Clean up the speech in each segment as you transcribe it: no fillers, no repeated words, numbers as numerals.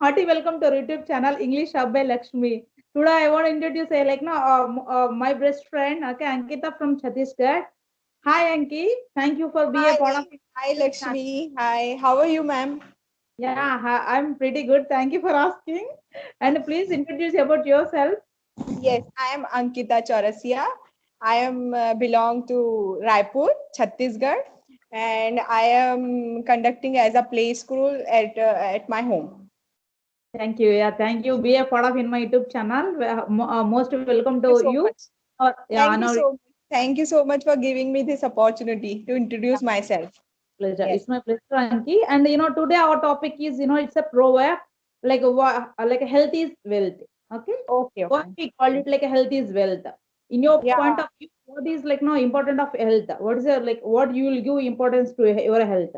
Hearty welcome to our YouTube channel English Hub by Lakshmi. Today I want to introduce my best friend, okay, Ankita from Chhattisgarh. Hi Anki, thank you for being a Hi, part of hi YouTube channel. Lakshmi. Hi, how are you, ma'am? Yeah, I'm pretty good. Thank you for asking. And please introduce about yourself. Yes, I am Ankita Chaurasia. I am belong to Raipur, Chhattisgarh, and I am conducting as a play school at my home. Thank you. Yeah, thank you. Be a part of in my YouTube channel. Most welcome Thank to you so you. much. Yeah, Thank you no, so much. Thank you so much for giving me this opportunity to introduce myself. pleasure. Yes. It's my pleasure, Anki. And today our topic is, it's a proverb, like a health is wealth. Okay, Okay, what okay. we call it like a health is wealth. In your point Yeah. of view, what is like no important of health? What is your like what you will give importance to your health?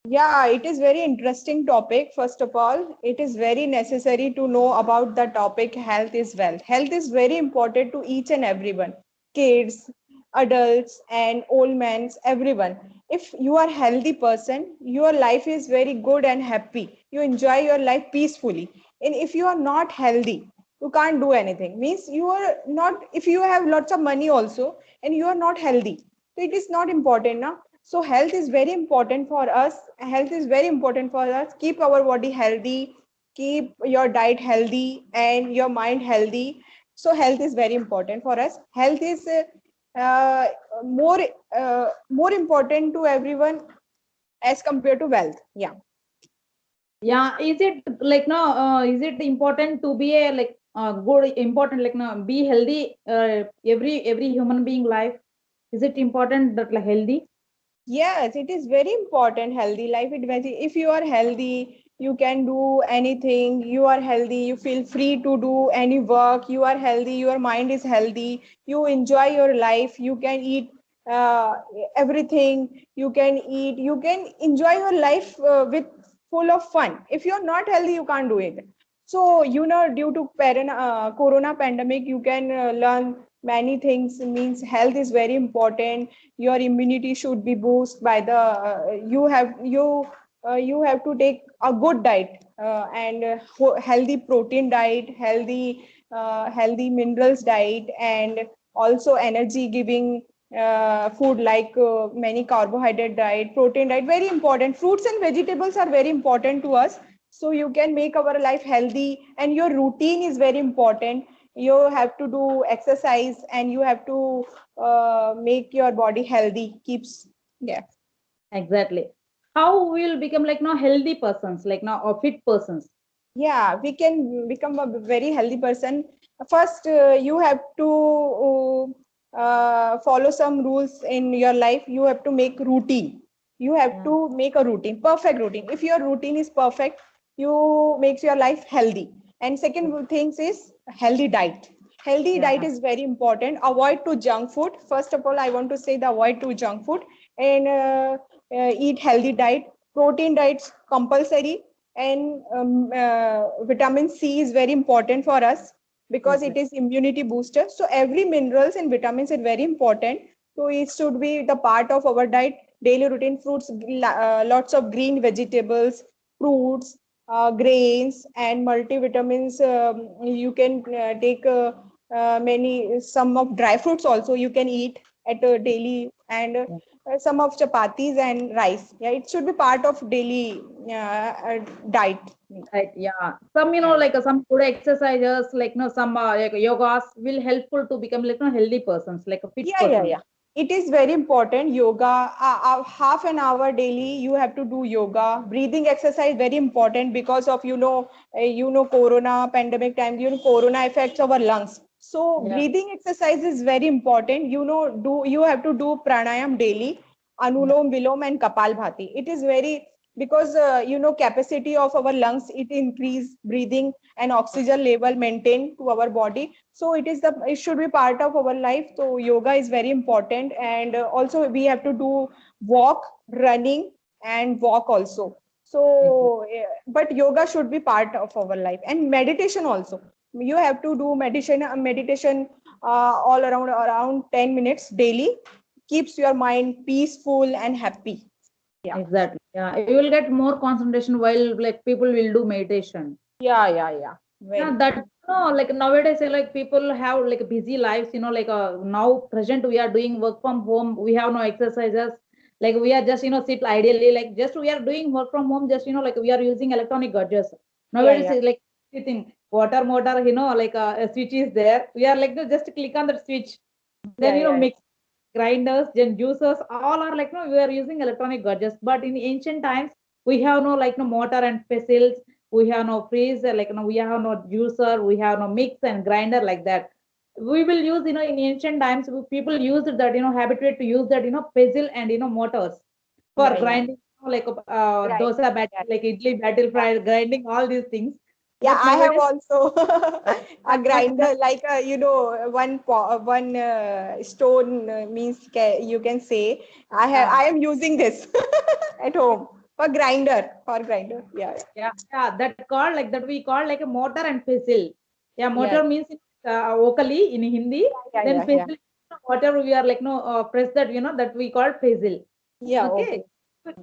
Yeah, it is very interesting topic. First of all, it is very necessary to know about the topic health is wealth. Health is very important to each and everyone, kids, adults, and old men, everyone. If you are healthy person, your life is very good and happy. You enjoy your life peacefully. And if you are not healthy, you can't do anything. Means you are not. If you have lots of money also, and you are not healthy, so it is not important now. So health is very important for us. Health is very important for us. Keep our body healthy, keep your diet healthy and your mind healthy. So health is very important for us. Health is uh, more more important to everyone as compared to wealth. Yeah. Yeah, is it like no? Is it important to be a like good important like no be healthy? Every human being life is it important that like healthy? Yes, it is very important. Healthy life. If you are healthy, you can do anything. You are healthy. You feel free to do any work. You are healthy. Your mind is healthy. You enjoy your life. You can eat uh, everything. You can eat. You can enjoy your life with full of fun. If you are not healthy, you can't do it. So, due to corona pandemic, you can learn many things. Means health is very important. Your immunity should be boosted by the you have to take a good diet and healthy protein diet, healthy minerals diet, and also energy giving food like many carbohydrate diet, protein diet, very important. Fruits and vegetables are very important to us, so you can make our life healthy. And your routine is very important. You have to do exercise and you have to make your body healthy, keeps. Yeah. Exactly. How we will become like no healthy persons, like no or fit persons. Yeah, we can become a very healthy person. First, you have to follow some rules in your life. You have to make routine. You have Yeah. to make a routine, perfect routine. If your routine is perfect, you makes your life healthy. And second things is healthy diet. Healthy diet Yeah. is very important. Avoid to junk food. First of all, I want to say the avoid to junk food and eat healthy diet. Protein diets compulsory, and vitamin C is very important for us because it Exactly. is immunity booster. So every minerals and vitamins are very important. So it should be the part of our diet, daily routine. Fruits, lots of green vegetables, fruits, grains, and multivitamins. You can take many some of dry fruits also you can eat at a daily, and some of chapatis and rice. Yeah, it should be part of daily diet. Right. Yeah. Some Yeah. like some good exercises like no some like yogas will helpful to become like no healthy persons, like a fit Yeah. person. It is very important. Yoga, half an hour daily, you have to do yoga. Breathing exercise very important because of corona pandemic time. Corona affects our lungs. So Yeah. breathing exercise is very important. You have to do pranayam daily, Yeah. anulom vilom and kapal bhati. It is very, because capacity of our lungs, it increase breathing and oxygen level maintained to our body. So it should be part of our life. So yoga is very important, and also we have to do walk, running, and walk also. Exactly. So but yoga should be part of our life, and meditation also. You have to do meditation all around 10 minutes daily. Keeps your mind peaceful and happy. Yeah. Exactly. Yeah. You will get more concentration while like people will do meditation. Yeah. Yeah, Very. that like nowadays, like people have like busy lives, like now present we are doing work from home, we have no exercises, like we are just sit ideally, like just we are doing work from home, just like we are using electronic gadgets. Nowadays, Yeah. it's like everything, water motor, like a switch is there. We are like just click on that switch, then Yeah. mix grinders, then juicers, all are like no, we are using electronic gadgets. But in ancient times, we have no like no mortar and pestles, we have no freezer, like no, we have no juicer, we have no mix and grinder like that. We will use, in ancient times, people used that, habituate to use that, pestle and mortars for Yeah. grinding, like Right. dosa batter, Yeah. like idli batter, fry, grinding all these things. Yeah, But I have nowadays, also a but grinder, like one stone means you can say I am using this at home for grinder, Yeah. that called like that we call like a mortar and pestle. Yeah, Yeah. mortar means vocally in Hindi. Then Yeah. pestle, whatever we are like no press that that we call pestle. Yeah. Okay. Okay.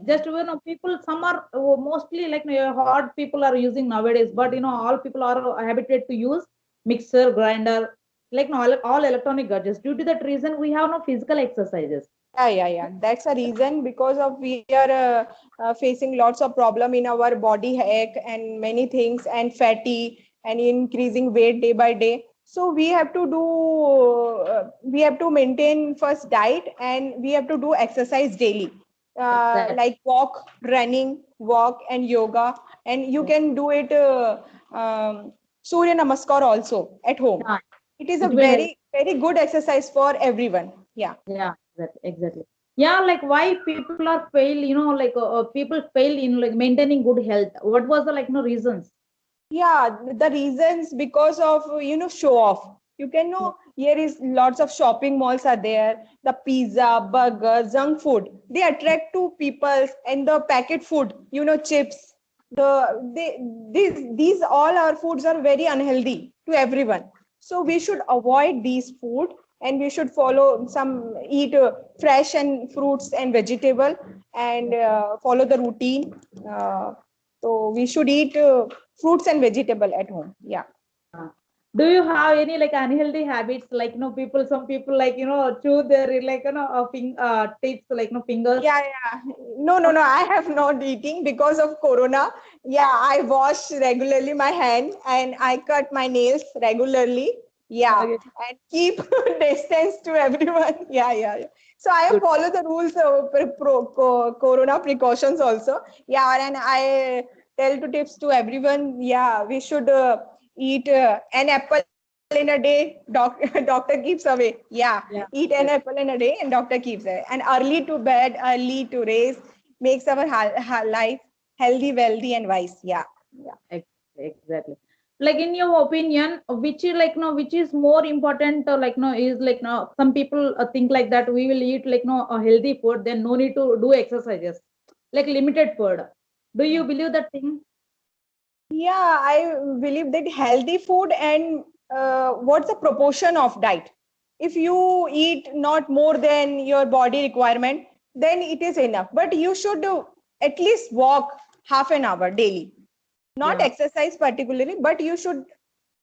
Just people, some are mostly like hard people are using nowadays, but all people are habituated to use mixer, grinder, like no all electronic gadgets. Due to that reason, we have no physical exercises. Yeah. That's a reason because of we are facing lots of problem in our body ache and many things and fatty and increasing weight day by day. So we have to maintain first diet and we have to do exercise daily, Exactly. like walk and yoga, and you can do it Surya Namaskar also at home. Yeah, It is a it will help. very good exercise for everyone. Yeah. Yeah, exactly. Yeah, like why people are fail, like people fail in like maintaining good health. What was the like no reasons? Yeah, the reasons because of show off. You can Yeah, know here is lots of shopping malls are there. The pizza, burger, junk food they attract to people, and the packet food, chips. These all our foods are very unhealthy to everyone. So we should avoid these food and we should follow some eat fresh and fruits and vegetable and follow the routine. So we should eat fruits and vegetable at home. Yeah. yeah. Do you have any like unhealthy habits? Like people, some people like chew their like tips like fingers. Yeah. No. I have not eating because of Corona. Yeah, I wash regularly my hand and I cut my nails regularly. Yeah, Okay, and keep distance to everyone. Yeah. So I good. follow the rules of Corona precautions also. Yeah, and I tell to tips to everyone. Yeah, we should eat an apple in a day. Doctor keeps away. Yeah, eat Yeah, an apple in a day and doctor keeps away. And early to bed, early to raise makes our life healthy, wealthy, and wise. Yeah. exactly. Like in your opinion, which is like no, which is more important? Like no, is like no. Some people think like that we will eat like no a healthy food, then no need to do exercises, like limited food. Do you believe that thing? Yeah, I believe that healthy food and what's the proportion of diet? If you eat not more than your body requirement, then it is enough. But you should at least walk half an hour daily. Not Yeah, exercise particularly, but you should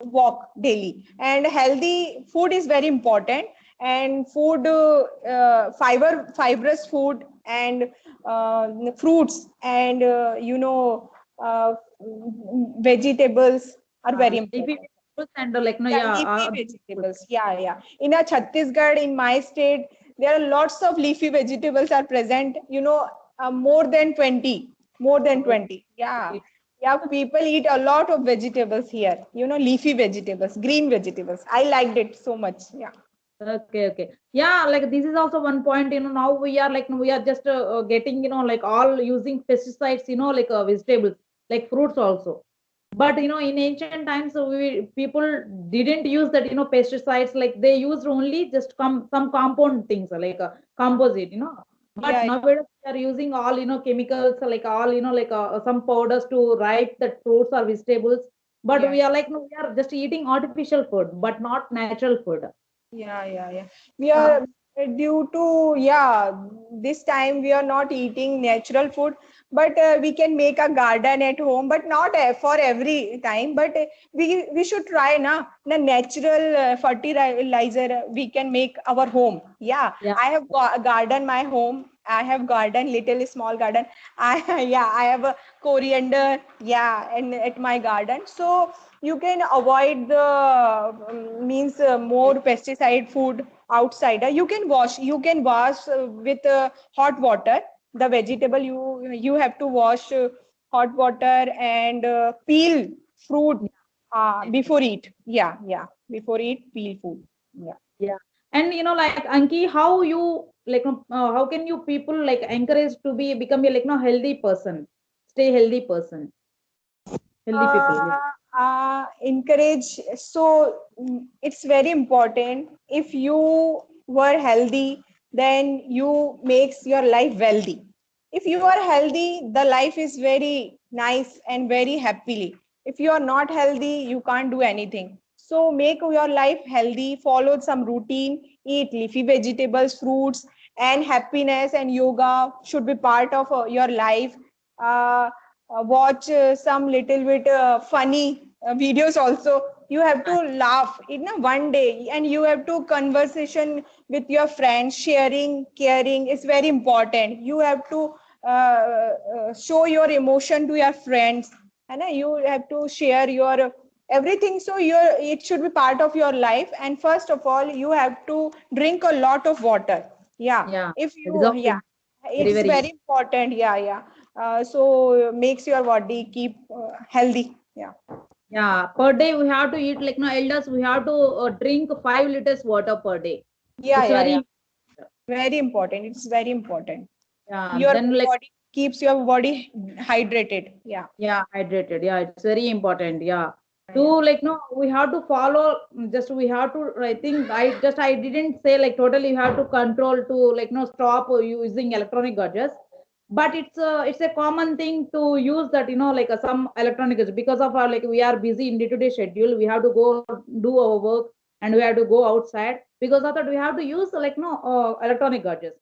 walk daily. And healthy food is very important. And food, fibrous food, and fruits, and uh, vegetables are very leafy important. vegetables and like no, Yeah, yeah, leafy these foods. vegetables. Yeah. In a Chhattisgarh, in my state, there are lots of leafy vegetables are present. More than 20. More than Oh, 20. Yeah. it's Yeah, people eat a lot of vegetables here. Leafy vegetables, green vegetables. I liked it so much. Yeah. okay. Yeah, like this is also one point. Now we are like we are just getting like all using pesticides. Like vegetables, like fruits also. But in ancient times, we people didn't use that pesticides. Like they used only just some compound things like composite. But Yeah. nowadays we are using all chemicals like all like some powders to ripe the fruits or vegetables. But Yeah. we are like no, we are just eating artificial food, but not natural food. Yeah. We are due to, yeah, this time we are not eating natural food, but we can make a garden at home, but not for every time. But we should try na the natural fertilizer we can make our home. Yeah, Yeah. I have garden my home. I have garden, little small garden. I yeah, I have a coriander. Yeah, and at my garden, so you can avoid the means more pesticide food outside. You can wash with hot water the vegetable. You have to wash hot water and peel fruit before eat. Yeah, yeah, before eat, peel food. Yeah. Yeah. And like Anki, how you like how can you people like encourage to become a like healthy person, stay healthy person, healthy people. Yeah. Encourage. So it's very important. If you were healthy, then you makes your life wealthy. If you are healthy, the life is very nice and very happily. If you are not healthy, you can't do anything. So make your life healthy, follow some routine, eat leafy vegetables, fruits, and happiness and yoga should be part of your life. uh, Watch some little bit funny videos also. You have to laugh in a one day, and you have to conversation with your friends. Sharing, caring is very important. You have to show your emotion to your friends, and you have to share your everything. So your it should be part of your life. And first of all, you have to drink a lot of water. Yeah, Yeah. if That is you, also yeah, very, it's very very important. Yeah, yeah. So makes your body keep healthy. Yeah. yeah. Per day we have to eat like elders, we have to drink 5 liters water per day. Yeah, It's yeah, yeah. very Very important. It's very important. yeah. Your Then like body keeps your body hydrated. Yeah. yeah, hydrated. Yeah, it's very important. Yeah. To Yeah. like no, we have to follow just we have to I think I didn't say like totally you have to control to like no stop using electronic gadgets. But it's a common thing to use that like some electronic gadgets because of our like we are busy in day-to-day schedule. We have to go do our work and we have to go outside because of that we have to use like no electronic gadgets.